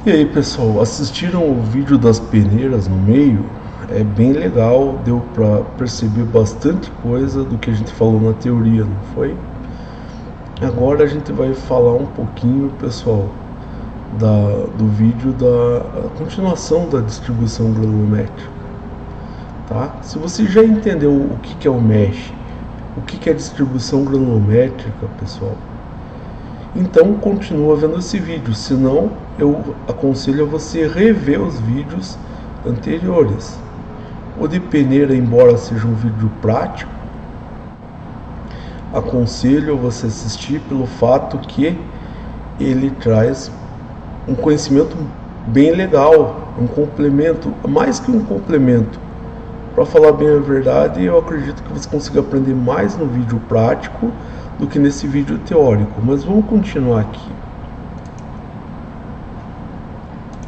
E aí pessoal, assistiram o vídeo das peneiras no meio? É bem legal, deu para perceber bastante coisa do que a gente falou na teoria, não foi? Agora a gente vai falar um pouquinho, pessoal, do vídeo da continuação da distribuição granulométrica, tá? Se você já entendeu o que é o mesh, o que é distribuição granulométrica, pessoal, então continua vendo esse vídeo, senão eu aconselho a você rever os vídeos anteriores. O de peneira, embora seja um vídeo prático, aconselho você assistir pelo fato que ele traz um conhecimento bem legal, um complemento, mais que um complemento. Para falar bem a verdade, eu acredito que você consiga aprender mais no vídeo prático do que nesse vídeo teórico, mas vamos continuar aqui.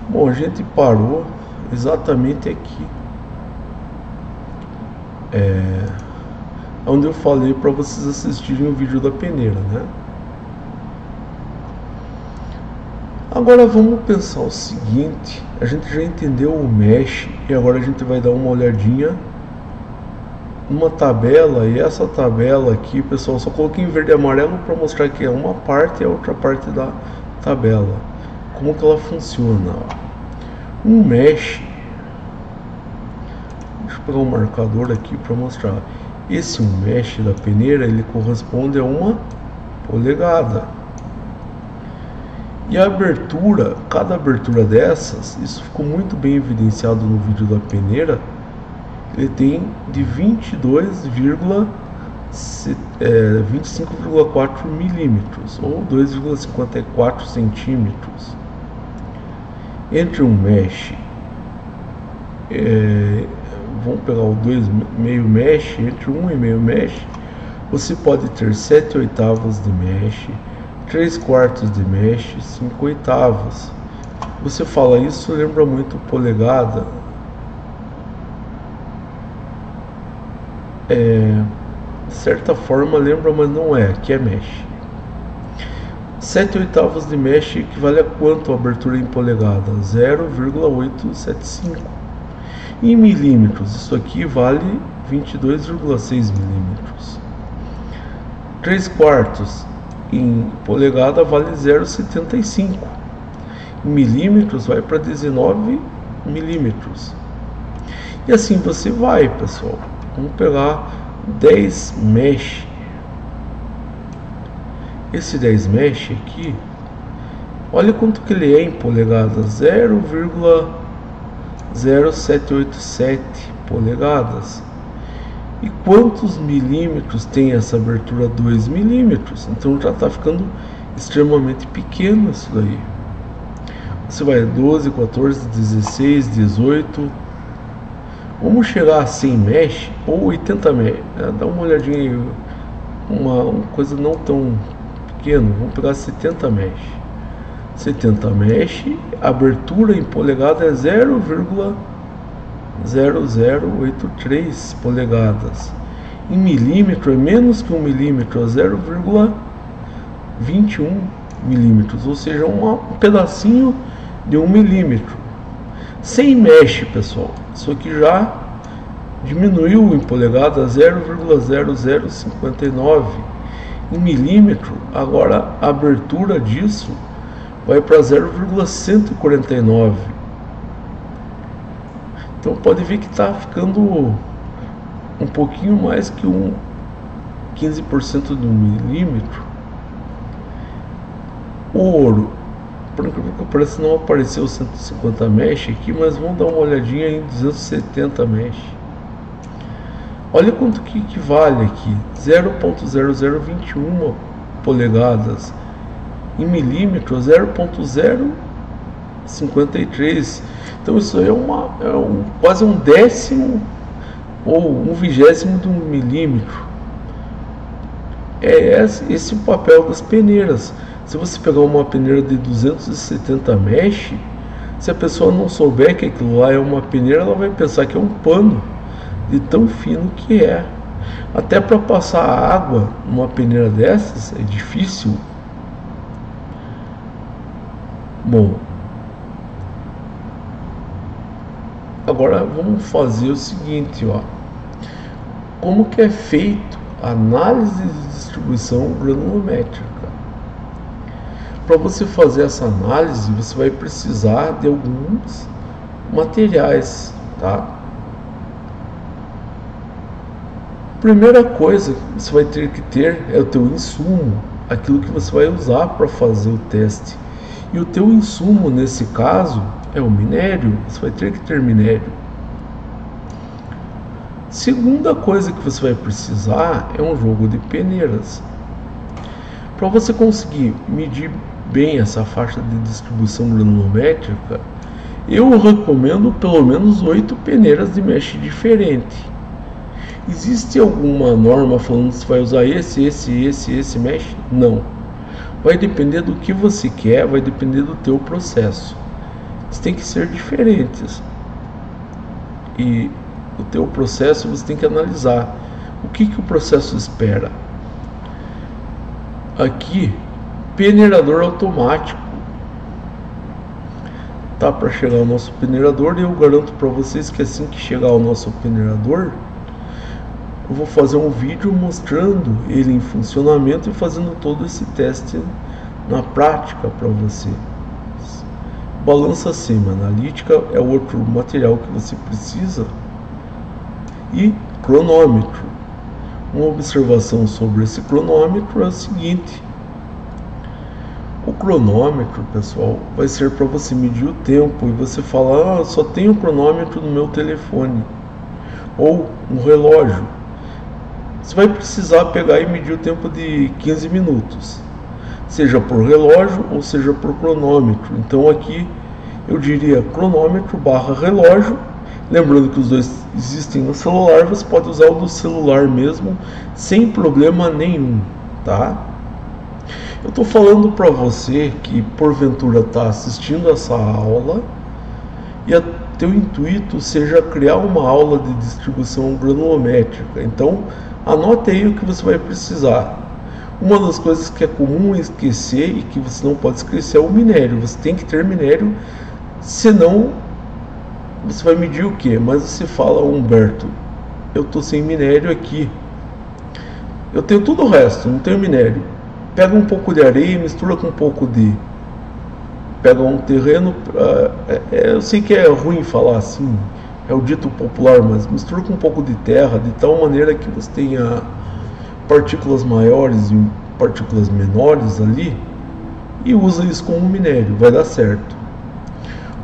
Bom, a gente parou exatamente aqui, onde eu falei para vocês assistirem o vídeo da peneira, né? Agora vamos pensar o seguinte, a gente já entendeu o mesh e agora a gente vai dar uma olhadinha numa tabela, e essa tabela aqui, pessoal, só coloquei em verde e amarelo para mostrar que é uma parte e a outra parte da tabela. Como que ela funciona? Um mesh, deixa eu pegar um marcador aqui para mostrar. Esse mesh da peneira, ele corresponde a uma polegada. E a abertura, cada abertura dessas, isso ficou muito bem evidenciado no vídeo da peneira, ele tem de 25,4 milímetros ou 2,54 centímetros. Entre um mesh, vamos pegar o 2 meio mesh, entre um e meio mesh, você pode ter 7/8 de mesh, 3/4 de mesh, 5/8. Você fala isso, lembra muito polegada. De certa forma lembra, mas não é, que é mesh. 7/8 de mesh equivale a quanto a abertura em polegada? 0,875. Em milímetros, isso aqui vale 22,6 milímetros. 3/4 em polegada vale 0,75. Em milímetros vai para 19 milímetros. E assim você vai, pessoal. Vamos pegar 10 mesh. Esse 10 mesh aqui, olha quanto que ele é em polegadas, 0,0787 polegadas. E quantos milímetros tem essa abertura? 2 milímetros. Então já está ficando extremamente pequeno isso daí. Você vai 12, 14, 16, 18. Vamos chegar a 100 mesh ou 80 mesh. Dá uma olhadinha aí, uma coisa não tão pequena. Vamos pegar 70 mesh. 70 mesh, a abertura em polegada é 0,0083 polegadas. Em milímetro é menos que 1 milímetro, é 0,21 milímetros, ou seja, um pedacinho de 1 milímetro. 100 mesh, pessoal, isso aqui já diminuiu em polegada 0,0059 em milímetro. Agora a abertura disso vai para 0,149. Então pode ver que está ficando um pouquinho mais que 15% de 1 milímetro. O ouro, por incrível que pareça, não apareceu 150 mesh aqui, mas vamos dar uma olhadinha em 270 mesh. Olha quanto que vale aqui, 0,0021 polegadas. Em milímetro, 0,053. Então isso aí é quase um décimo ou um vigésimo de 1 milímetro. É esse o papel das peneiras. Se você pegar uma peneira de 270 mesh, se a pessoa não souber que aquilo lá é uma peneira, ela vai pensar que é um pano, de tão fino que é. Até para passar água numa peneira dessas é difícil. Bom, Agora vamos fazer o seguinte, ó. Como que é feito a análise de distribuição granulométrica? Para você fazer essa análise, você vai precisar de alguns materiais, tá? Primeira coisa que você vai ter que ter é o teu insumo, aquilo que você vai usar para fazer o teste. E o teu insumo nesse caso é o minério, você vai ter que ter minério. Segunda coisa que você vai precisar é um jogo de peneiras. Para você conseguir medir bem essa faixa de distribuição granulométrica, eu recomendo pelo menos 8 peneiras de mesh diferente. Existe alguma norma falando se vai usar esse mesh? Não. Vai depender do que você quer, vai depender do teu processo. Eles têm que ser diferentes. E o teu processo você tem que analisar. O que o processo espera? Aqui, peneirador automático. Tá para chegar o nosso peneirador e eu garanto para vocês que assim que chegar o nosso peneirador, eu vou fazer um vídeo mostrando ele em funcionamento e fazendo todo esse teste na prática para você. Balança semi-analítica é outro material que você precisa. E cronômetro. Uma observação sobre esse cronômetro é o seguinte: o cronômetro, pessoal, vai ser para você medir o tempo e você falar, só tenho cronômetro no meu telefone ou um relógio. Você vai precisar pegar e medir o tempo de 15 minutos, seja por relógio ou seja por cronômetro. Então aqui eu diria cronômetro barra relógio. Lembrando que os dois existem no celular, você pode usar o do celular mesmo, sem problema nenhum, tá? Eu estou falando para você que porventura está assistindo essa aula e teu intuito seja criar uma aula de distribuição granulométrica. Então anote aí o que você vai precisar. Uma das coisas que é comum esquecer e que você não pode esquecer é o minério. Você tem que ter minério, senão você vai medir o que? Mas você fala, Humberto, eu tô sem minério aqui, eu tenho tudo o resto, não tenho minério. Pega um pouco de areia e mistura com um pouco de... Pega um terreno, eu sei que é ruim falar assim, é o dito popular, mas mistura com um pouco de terra, de tal maneira que você tenha partículas maiores e partículas menores ali, e usa isso como minério, vai dar certo.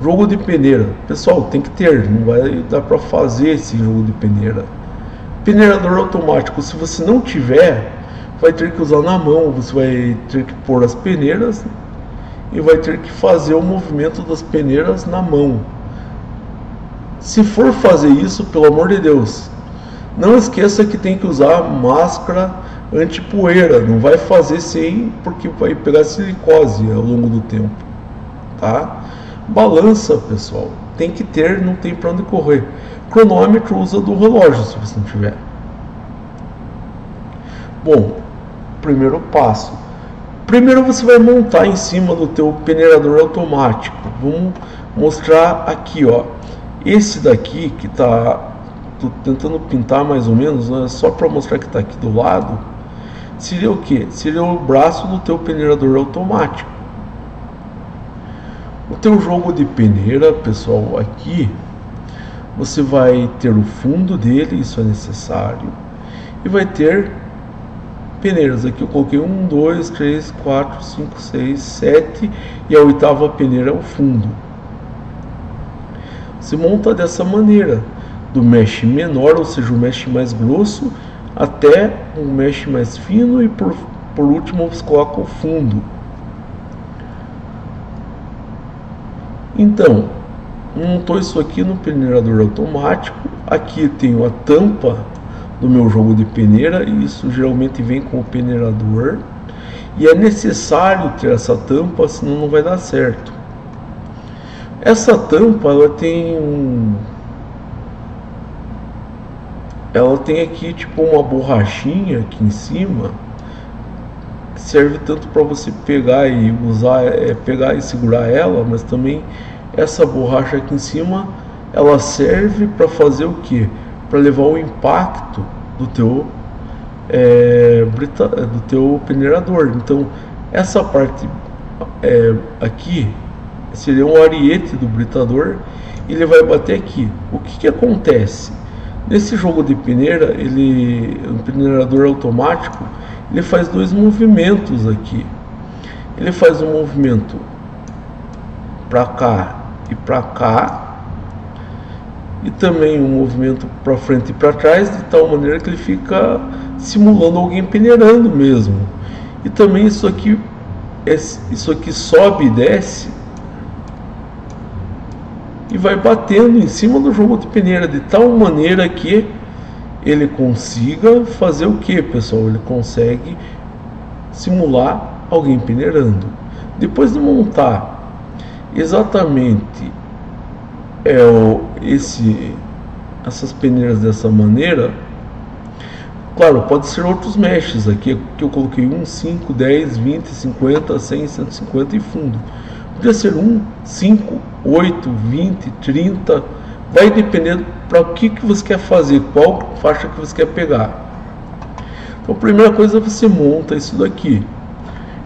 Jogo de peneira, pessoal, tem que ter, não vai dar para fazer esse jogo de peneira. Peneirador automático, se você não tiver, vai ter que usar na mão, você vai ter que pôr as peneiras e vai ter que fazer o movimento das peneiras na mão. Se for fazer isso, pelo amor de Deus, não esqueça que tem que usar máscara anti-poeira, não vai fazer sem, porque vai pegar silicose ao longo do tempo, tá? Balança, pessoal, tem que ter, não tem para onde correr. Cronômetro usa do relógio se você não tiver. Bom, primeiro passo. Primeiro você vai montar em cima do teu peneirador automático. Vamos mostrar aqui, ó. Esse daqui que tá, tô tentando pintar mais ou menos, né, só para mostrar que tá aqui do lado. Seria o que? Seria o braço do teu peneirador automático. O teu jogo de peneira, pessoal, aqui você vai ter o fundo dele, isso é necessário, e vai ter peneiras. Aqui eu coloquei 1, 2, 3, 4, 5, 6, 7 e a oitava peneira é o fundo. Se monta dessa maneira, do mesh menor, ou seja, o mesh mais grosso, até um mesh mais fino e por último você coloca o fundo. Então, montou isso aqui no peneirador automático. Aqui tenho a tampa do meu jogo de peneira, e isso geralmente vem com o peneirador, e é necessário ter essa tampa, senão não vai dar certo. Essa tampa ela tem aqui tipo uma borrachinha aqui em cima, que serve tanto para você pegar e usar, pegar e segurar ela, mas também essa borracha aqui em cima ela serve para fazer o que? Para levar o impacto do teu peneirador. Então essa parte aqui seria um ariete do britador, ele vai bater aqui. O que acontece? Nesse jogo de peneira, um peneirador automático, ele faz dois movimentos aqui. Ele faz um movimento para cá e para cá, e também um movimento para frente e para trás, de tal maneira que ele fica simulando alguém peneirando mesmo. E também isso aqui sobe e desce e vai batendo em cima do jogo de peneira, de tal maneira que ele consiga fazer o que, pessoal? Ele consegue simular alguém peneirando. Depois de montar exatamente essas peneiras dessa maneira, claro, pode ser outros meshes aqui, que eu coloquei 1, 5, 10, 20, 50, 100, 150 e fundo. Podia ser 1, 5, 8, 20, 30, vai dependendo para o que você quer fazer, qual faixa que você quer pegar. Então a primeira coisa, você monta isso daqui,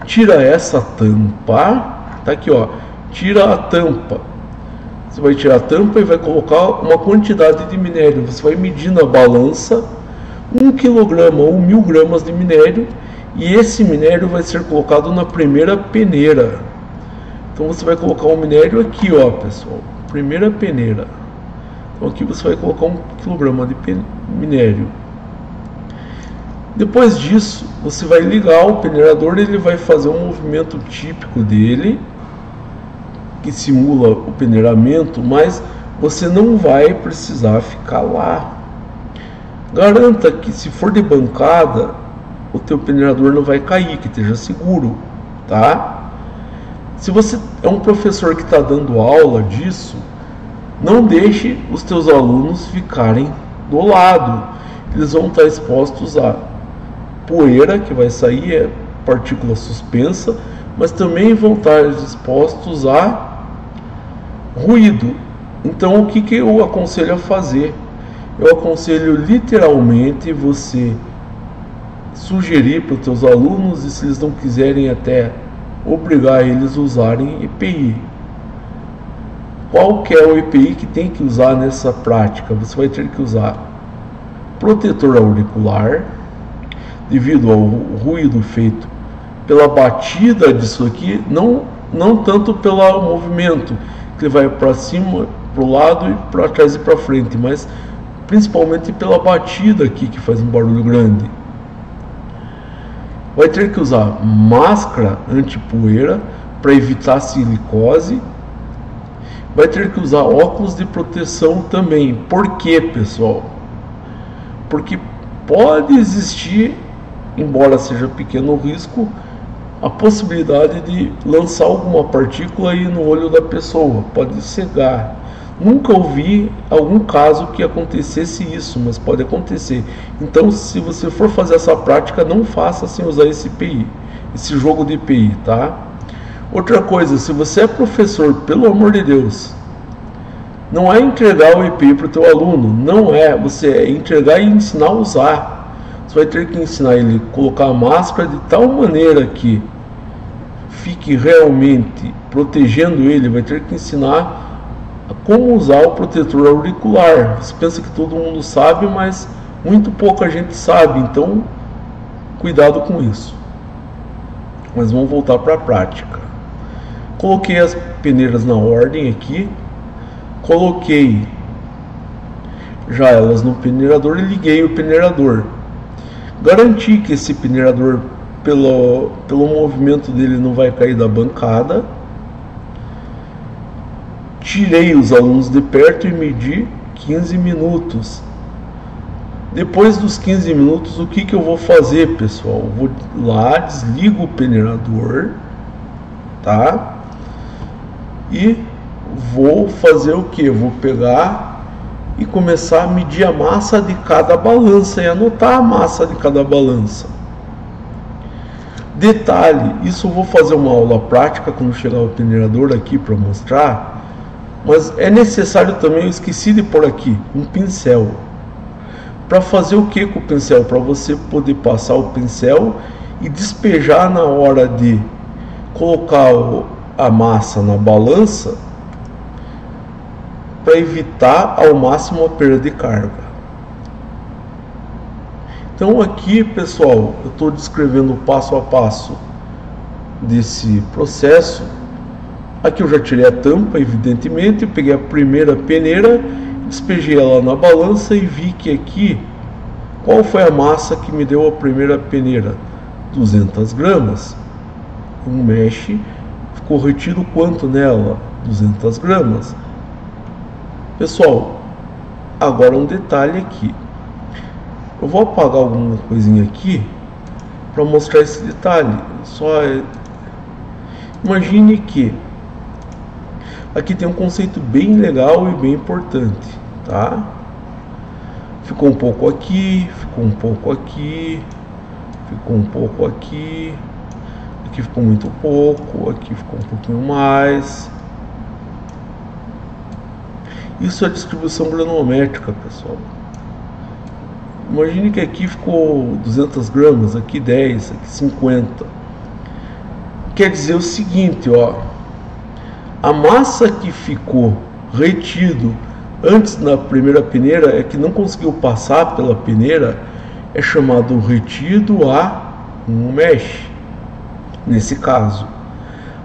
tira essa tampa, tá aqui ó, tira a tampa. Você vai tirar a tampa e vai colocar uma quantidade de minério, você vai medir na balança 1 kg ou 1000 gramas de minério, e esse minério vai ser colocado na primeira peneira. Então você vai colocar o minério aqui, ó, pessoal, primeira peneira. Então aqui você vai colocar 1 kg de minério. Depois disso, você vai ligar o peneirador, ele vai fazer um movimento típico dele, que simula o peneiramento, mas você não vai precisar ficar lá. Garanta que, se for de bancada, o teu peneirador não vai cair, que esteja seguro, tá? Se você é um professor que está dando aula disso, não deixe os teus alunos ficarem do lado. Eles vão estar expostos a poeira, que vai sair, partícula suspensa, mas também vão estar expostos a ruído. Então o que eu aconselho a fazer? Eu aconselho literalmente você sugerir para os teus alunos, e se eles não quiserem, até obrigar eles a usarem EPI. Qual que é o EPI que tem que usar nessa prática? Você vai ter que usar protetor auricular, devido ao ruído feito pela batida disso aqui, não tanto pelo movimento que vai para cima, para o lado e para trás e para frente, mas principalmente pela batida aqui, que faz um barulho grande. Vai ter que usar máscara anti-poeira para evitar silicose. Vai ter que usar óculos de proteção também. Por quê, pessoal? Porque pode existir, embora seja pequeno o risco, a possibilidade de lançar alguma partícula aí no olho da pessoa, pode cegar. Nunca ouvi algum caso que acontecesse isso, mas pode acontecer. Então, se você for fazer essa prática, não faça sem usar esse EPI, esse jogo de EPI, tá? Outra coisa, se você é professor, pelo amor de Deus, não é entregar o EPI para o teu aluno, não é, você é entregar e ensinar a usar. Você vai ter que ensinar ele a colocar a máscara de tal maneira que fique realmente protegendo ele, vai ter que ensinar como usar o protetor auricular. Você pensa que todo mundo sabe, mas muito pouca gente sabe, então cuidado com isso. Mas vamos voltar para a prática. Coloquei as peneiras na ordem aqui, coloquei já elas no peneirador e liguei o peneirador. Garanti que esse peneirador, pelo movimento dele, não vai cair da bancada. Tirei os alunos de perto e medi 15 minutos. Depois dos 15 minutos, o que eu vou fazer, pessoal? Eu vou lá, desligo o peneirador, tá? E vou fazer o que? Vou pegar e começar a medir a massa de cada balança e anotar a massa de cada balança. Detalhe, isso eu vou fazer uma aula prática quando chegar o peneirador aqui para mostrar. Mas é necessário também, eu esqueci de pôr aqui, um pincel. Para fazer o que com o pincel? Para você poder passar o pincel e despejar na hora de colocar a massa na balança, para evitar ao máximo a perda de carga. Então aqui, pessoal, eu estou descrevendo o passo a passo desse processo. Aqui eu já tirei a tampa, evidentemente, eu peguei a primeira peneira, despejei ela na balança e vi que aqui, qual foi a massa que me deu a primeira peneira? 200 gramas. Um mesh ficou retido quanto nela? 200 gramas. Pessoal, agora um detalhe aqui. Eu vou apagar alguma coisinha aqui para mostrar esse detalhe. Imagine que aqui tem um conceito bem legal e bem importante, tá? Ficou um pouco aqui, ficou um pouco aqui, ficou um pouco aqui, aqui ficou muito pouco, aqui ficou um pouquinho mais. Isso é distribuição granométrica, pessoal. Imagine que aqui ficou 200 gramas, aqui 10, aqui 50. Quer dizer o seguinte, ó. A massa que ficou retido antes na primeira peneira, é que não conseguiu passar pela peneira, é chamado retido a um mesh. Nesse caso,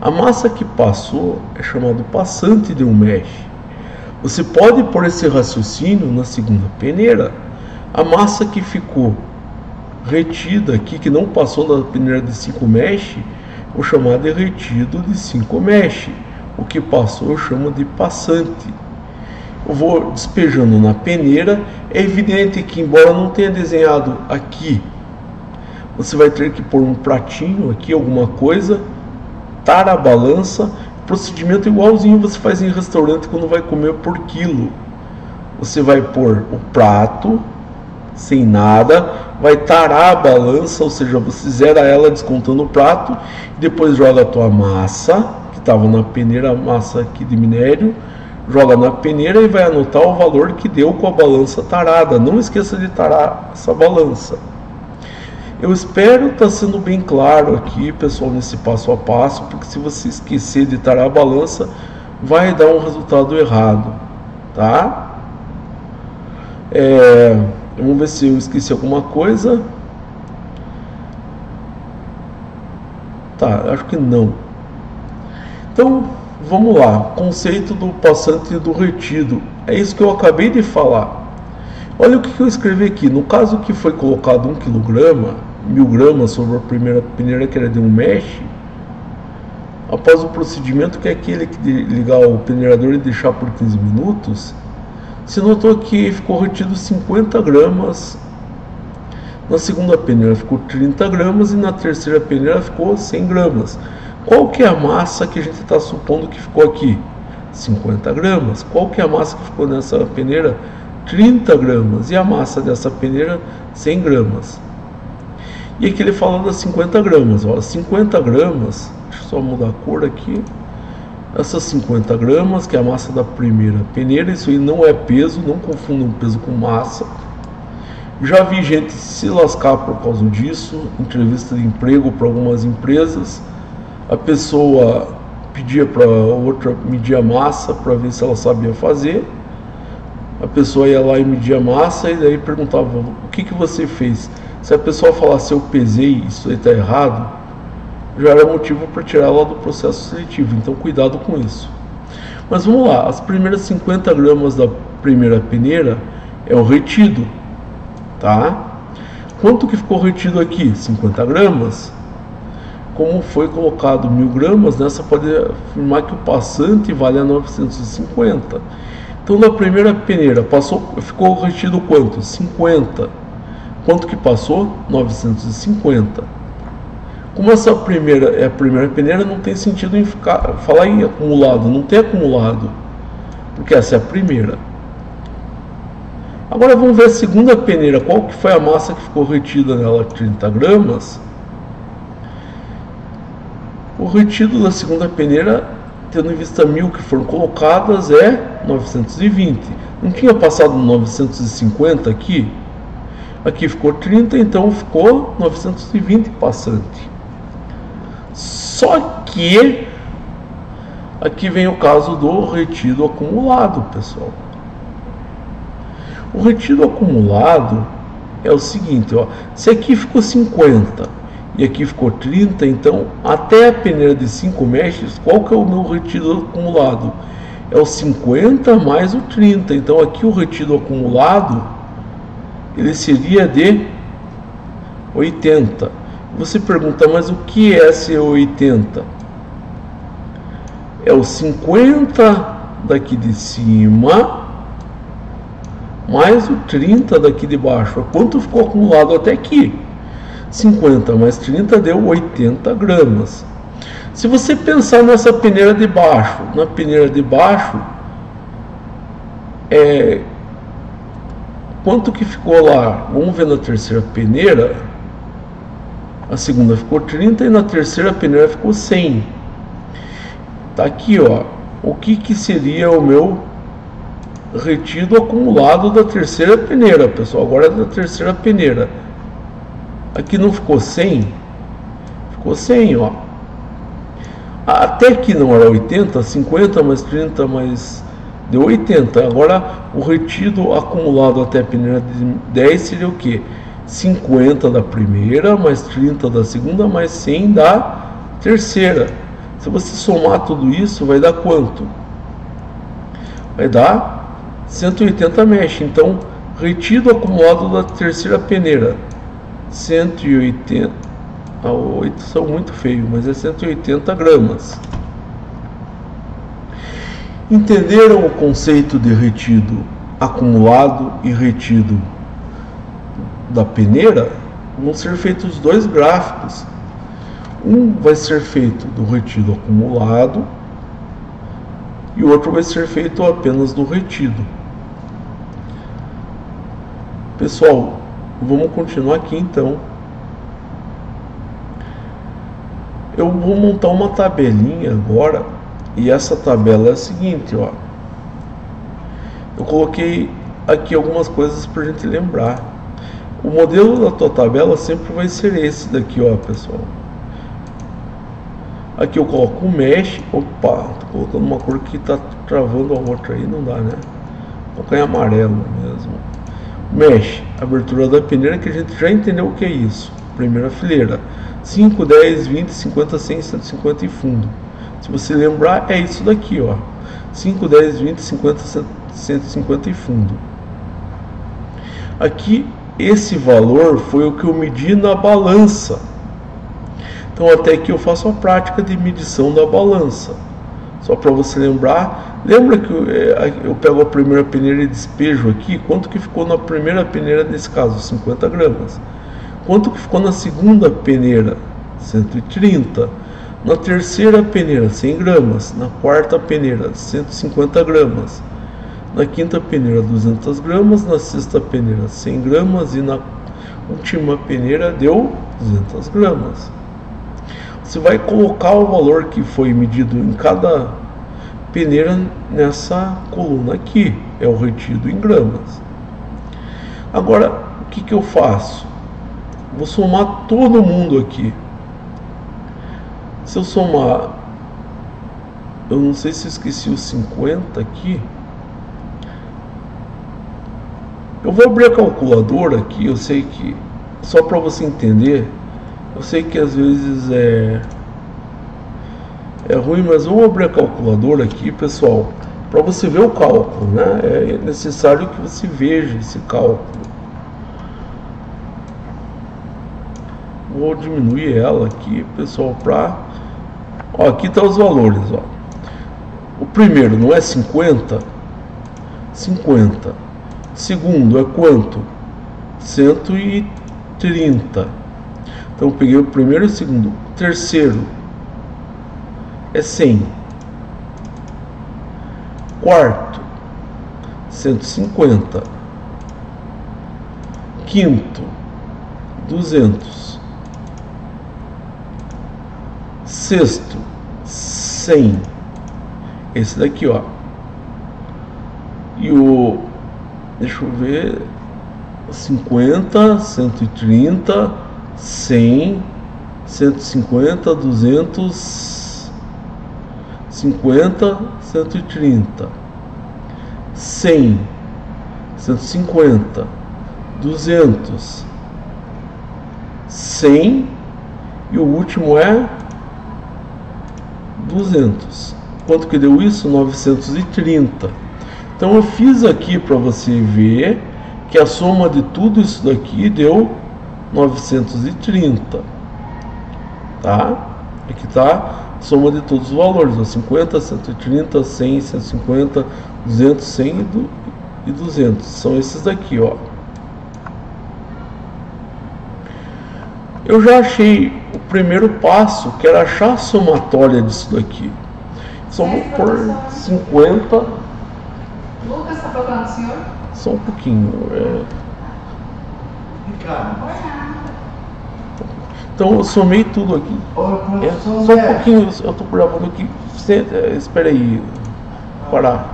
a massa que passou é chamado passante de um mesh. Você pode pôr esse raciocínio na segunda peneira. A massa que ficou retida aqui, que não passou na peneira de 5 mesh, vou chamar de retido de 5 mesh. O que passou eu chamo de passante. Eu vou despejando na peneira. É evidente que, embora não tenha desenhado aqui, você vai ter que pôr um pratinho aqui, alguma coisa, tar a balança. Procedimento igualzinho você faz em restaurante quando vai comer por quilo. Você vai pôr o prato sem nada, vai tarar a balança, ou seja, você zera ela descontando o prato, depois joga a tua massa, que estava na peneira, a massa aqui de minério, joga na peneira e vai anotar o valor que deu com a balança tarada. Não esqueça de tarar essa balança. Eu espero estar sendo bem claro aqui, pessoal, nesse passo a passo, porque se você esquecer de tarar a balança, vai dar um resultado errado, tá? Vamos ver se eu esqueci alguma coisa. Tá, acho que não. Então, vamos lá. Conceito do passante e do retido. É isso que eu acabei de falar. Olha o que eu escrevi aqui. No caso que foi colocado 1 kg, 1000 gramas sobre a primeira peneira, que era de um mesh, após o procedimento, que é aquele de ligar o peneirador e deixar por 15 minutos, se notou que ficou retido 50 gramas, na segunda peneira ficou 30 gramas e na terceira peneira ficou 100 gramas. Qual que é a massa que a gente está supondo que ficou aqui? 50 gramas. Qual que é a massa que ficou nessa peneira? 30 gramas. E a massa dessa peneira? 100 gramas. E aqui ele fala das 50 gramas. Ó, 50 gramas, deixa eu só mudar a cor aqui. Essas 50 gramas, que é a massa da primeira peneira, isso aí não é peso, não confundam peso com massa. Já vi gente se lascar por causa disso, entrevista de emprego para algumas empresas. A pessoa pedia para outra medir a massa para ver se ela sabia fazer. A pessoa ia lá e media a massa e daí perguntava: o que você fez? Se a pessoa falasse: eu pesei, isso aí está errado, já era motivo para tirar ela do processo seletivo. Então cuidado com isso. Mas vamos lá, as primeiras 50 gramas da primeira peneira é o retido, tá? Quanto que ficou retido aqui? 50 gramas. Como foi colocado 1000 gramas, nessa pode afirmar que o passante vale a 950. Então na primeira peneira ficou retido quanto? 50. Quanto que passou? 950. Como essa primeira é a primeira peneira, não tem sentido em falar em acumulado, não tem acumulado, porque essa é a primeira. Agora vamos ver a segunda peneira, qual que foi a massa que ficou retida nela? 30 gramas. O retido da segunda peneira tendo em vista 1000 que foram colocadas, é 920. Não tinha passado 950 aqui? Aqui ficou 30, então ficou 920 passante. Só que aqui vem o caso do retido acumulado, pessoal. O retido acumulado é o seguinte, ó, se aqui ficou 50 e aqui ficou 30, então até a peneira de 5 mechas, qual que é o meu retido acumulado? É o 50 mais o 30, então aqui o retido acumulado ele seria de 80. Você pergunta, mas o que é esse 80? É o 50 daqui de cima mais o 30 daqui de baixo. Quanto ficou acumulado até aqui? 50 mais 30 deu 80 gramas. Se você pensar nessa peneira de baixo, na peneira de baixo, quanto que ficou lá? Vamos ver na terceira peneira. A segunda ficou 30 e na terceira peneira ficou 100. Tá aqui, ó. O que seria o meu retido acumulado da terceira peneira, pessoal? Agora é da terceira peneira. Aqui não ficou 100? Ficou 100, ó. Até aqui não era 80, 50 mais 30 mais... deu 80. Agora o retido acumulado até a peneira de 10 seria o que? 50 da primeira, mais 30 da segunda, mais 100 da terceira. Se você somar tudo isso, vai dar quanto? Vai dar 180 mesh. Então, retido acumulado da terceira peneira, 180. Ah, 8 são muito feios, mas é 180 gramas. Entenderam o conceito de retido acumulado e retido da peneira? Vão ser feitos dois gráficos. Um vai ser feito do retido acumulado e o outro vai ser feito apenas do retido. Pessoal, vamos continuar aqui então. Eu vou montar uma tabelinha agora. E essa tabela é a seguinte, ó. Eu coloquei aqui algumas coisas para a gente lembrar. O modelo da tua tabela sempre vai ser esse daqui, ó, pessoal. Aqui eu coloco o mesh. Opa, tô colocando uma cor que tá travando a outra aí, não dá, né? Vou colocar em amarelo mesmo. Mesh, abertura da peneira, que a gente já entendeu o que é isso. Primeira fileira, 5, 10, 20, 50, 100, 150 e fundo. Se você lembrar, é isso daqui, ó. 5, 10, 20, 50, 150 e fundo. Aqui, esse valor foi o que eu medi na balança. Então, até aqui eu faço a prática de medição da balança. Só para você lembrar. Lembra que eu pego a primeira peneira e despejo aqui? Quanto que ficou na primeira peneira nesse caso? 50 gramas. Quanto que ficou na segunda peneira? 130. Na terceira peneira, 100 gramas. Na quarta peneira, 150 gramas. Na quinta peneira, 200 gramas. Na sexta peneira, 100 gramas. E na última peneira, deu 200 gramas. Você vai colocar o valor que foi medido em cada peneira nessa coluna aqui. É o retido em gramas. Agora, o que eu faço? Vou somar todo mundo aqui. Se eu somar, eu não sei se eu esqueci os 50 aqui. Eu vou abrir a calculadora aqui, eu sei que, só para você entender, eu sei que às vezes é ruim, mas vamos abrir a calculadora aqui, pessoal, para você ver o cálculo, né? É necessário que você veja esse cálculo. Vou diminuir ela aqui, pessoal, para... Ó, aqui tá os valores, ó. O primeiro não é 50? 50. Segundo é quanto? 130. Então eu peguei o primeiro e o segundo. O terceiro é 100. Quarto, 150. Quinto, 200. Sexto, 100. esse daqui, ó. E o, deixa eu ver, 50, 130, 100, 150, 200, 50, 130, 100, 150, 200, 100 e o último é 200. Quanto que deu isso? 930. Então eu fiz aqui para você ver que a soma de tudo isso daqui deu 930, tá? Aqui tá a soma de todos os valores, ó, 50, 130, 100, 150, 200, 100 e 200. São esses daqui, ó. Eu já achei o primeiro passo, que era achar a somatória disso daqui. Só vou por 50. Lucas, está procurando o senhor? Só um pouquinho. Ricardo. Então eu somei tudo aqui. Só um pouquinho, eu tô gravando aqui. Espera aí. Parar.